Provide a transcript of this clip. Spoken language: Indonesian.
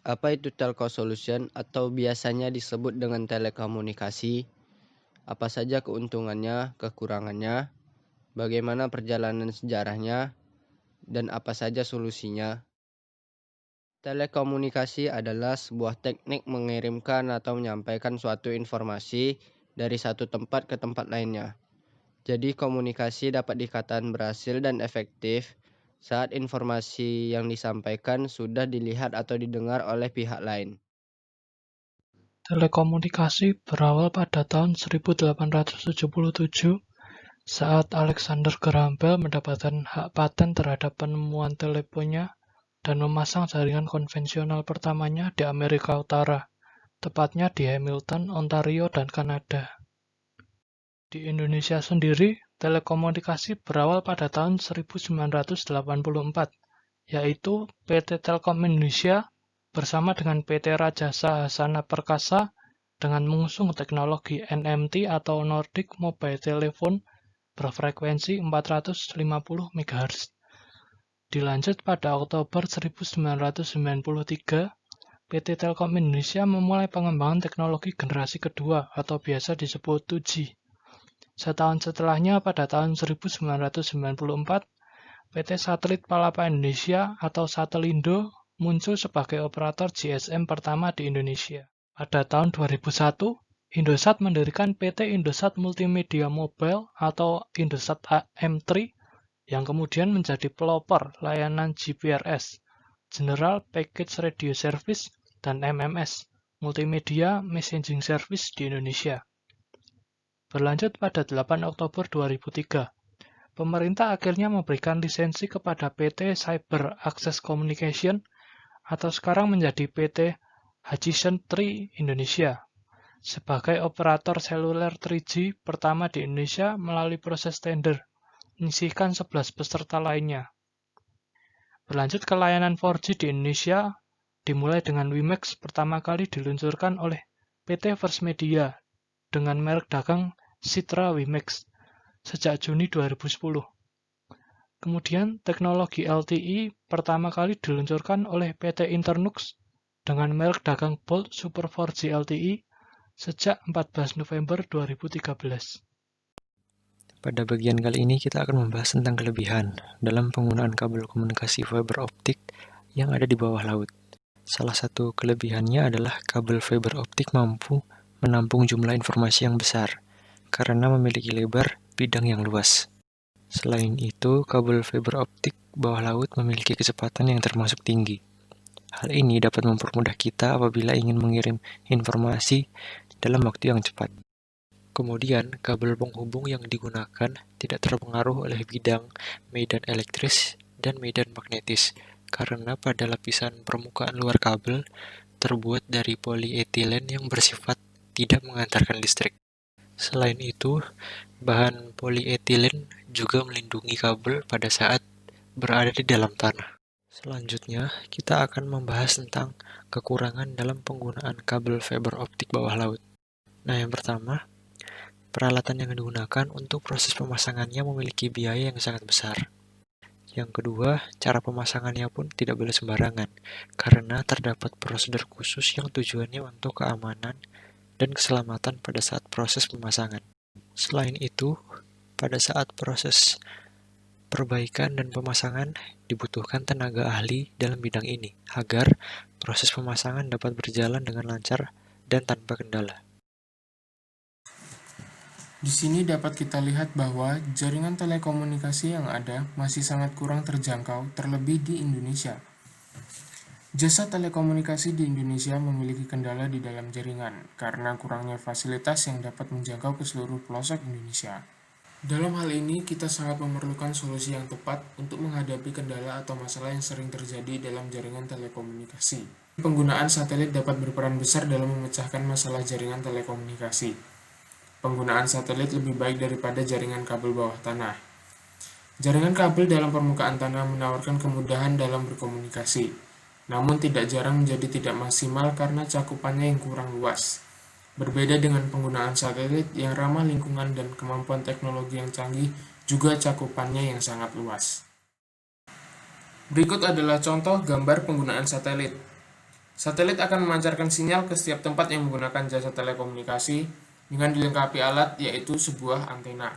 Apa itu telco solution atau biasanya disebut dengan telekomunikasi? Apa saja keuntungannya, kekurangannya, bagaimana perjalanan sejarahnya, dan apa saja solusinya? Telekomunikasi adalah sebuah teknik mengirimkan atau menyampaikan suatu informasi dari satu tempat ke tempat lainnya. Jadi komunikasi dapat dikatakan berhasil dan efektif saat informasi yang disampaikan sudah dilihat atau didengar oleh pihak lain. Telekomunikasi berawal pada tahun 1877 saat Alexander Graham Bell mendapatkan hak paten terhadap penemuan teleponnya dan memasang jaringan konvensional pertamanya di Amerika Utara, tepatnya di Hamilton, Ontario, dan Kanada. Di Indonesia sendiri, telekomunikasi berawal pada tahun 1984, yaitu PT Telkom Indonesia bersama dengan PT Rajasa Hasana Perkasa dengan mengusung teknologi NMT atau Nordic Mobile Telephone berfrekuensi 450 MHz. Dilanjut pada Oktober 1993, PT Telkom Indonesia memulai pengembangan teknologi generasi kedua atau biasa disebut 2G. Setahun setelahnya pada tahun 1994, PT Satelit Palapa Indonesia atau Satelindo muncul sebagai operator GSM pertama di Indonesia. Pada tahun 2001, Indosat mendirikan PT Indosat Multimedia Mobile atau Indosat M3 yang kemudian menjadi pelopor layanan GPRS, General Package Radio Service, dan MMS, Multimedia Messaging Service di Indonesia. Berlanjut pada 8 Oktober 2003, pemerintah akhirnya memberikan lisensi kepada PT Cyber Access Communication atau sekarang menjadi PT Hutchison 3 Indonesia sebagai operator seluler 3G pertama di Indonesia melalui proses tender, menyisihkan 11 peserta lainnya. Berlanjut ke layanan 4G di Indonesia, dimulai dengan WiMAX pertama kali diluncurkan oleh PT First Media dengan merek dagang Citra WiMAX sejak Juni 2010. Kemudian teknologi LTE pertama kali diluncurkan oleh PT Internux dengan merek dagang Bolt Super 4G LTE sejak 14 November 2013. Pada bagian kali ini kita akan membahas tentang kelebihan dalam penggunaan kabel komunikasi fiber optik yang ada di bawah laut. Salah satu kelebihannya adalah kabel fiber optik mampu menampung jumlah informasi yang besar karena memiliki lebar bidang yang luas. Selain itu, kabel fiber optik bawah laut memiliki kecepatan yang termasuk tinggi. Hal ini dapat mempermudah kita apabila ingin mengirim informasi dalam waktu yang cepat. Kemudian, kabel penghubung yang digunakan tidak terpengaruh oleh bidang medan elektris dan medan magnetis, karena pada lapisan permukaan luar kabel terbuat dari polietilen yang bersifat tidak mengantarkan listrik. Selain itu, bahan polietilen juga melindungi kabel pada saat berada di dalam tanah. Selanjutnya, kita akan membahas tentang kekurangan dalam penggunaan kabel fiber optik bawah laut. Nah, yang pertama, peralatan yang digunakan untuk proses pemasangannya memiliki biaya yang sangat besar. Yang kedua, cara pemasangannya pun tidak boleh sembarangan, karena terdapat prosedur khusus yang tujuannya untuk keamanan dan keselamatan pada saat proses pemasangan. Selain itu, pada saat proses perbaikan dan pemasangan dibutuhkan tenaga ahli dalam bidang ini, agar proses pemasangan dapat berjalan dengan lancar dan tanpa kendala. Di sini dapat kita lihat bahwa jaringan telekomunikasi yang ada masih sangat kurang terjangkau, terlebih di Indonesia. Jasa telekomunikasi di Indonesia memiliki kendala di dalam jaringan karena kurangnya fasilitas yang dapat menjangkau ke seluruh pelosok Indonesia. Dalam hal ini, kita sangat memerlukan solusi yang tepat untuk menghadapi kendala atau masalah yang sering terjadi dalam jaringan telekomunikasi. Penggunaan satelit dapat berperan besar dalam memecahkan masalah jaringan telekomunikasi. Penggunaan satelit lebih baik daripada jaringan kabel bawah tanah. Jaringan kabel dalam permukaan tanah menawarkan kemudahan dalam berkomunikasi, namun tidak jarang menjadi tidak maksimal karena cakupannya yang kurang luas. Berbeda dengan penggunaan satelit yang ramah lingkungan dan kemampuan teknologi yang canggih, juga cakupannya yang sangat luas. Berikut adalah contoh gambar penggunaan satelit. Satelit akan memancarkan sinyal ke setiap tempat yang menggunakan jasa telekomunikasi dengan dilengkapi alat yaitu sebuah antena.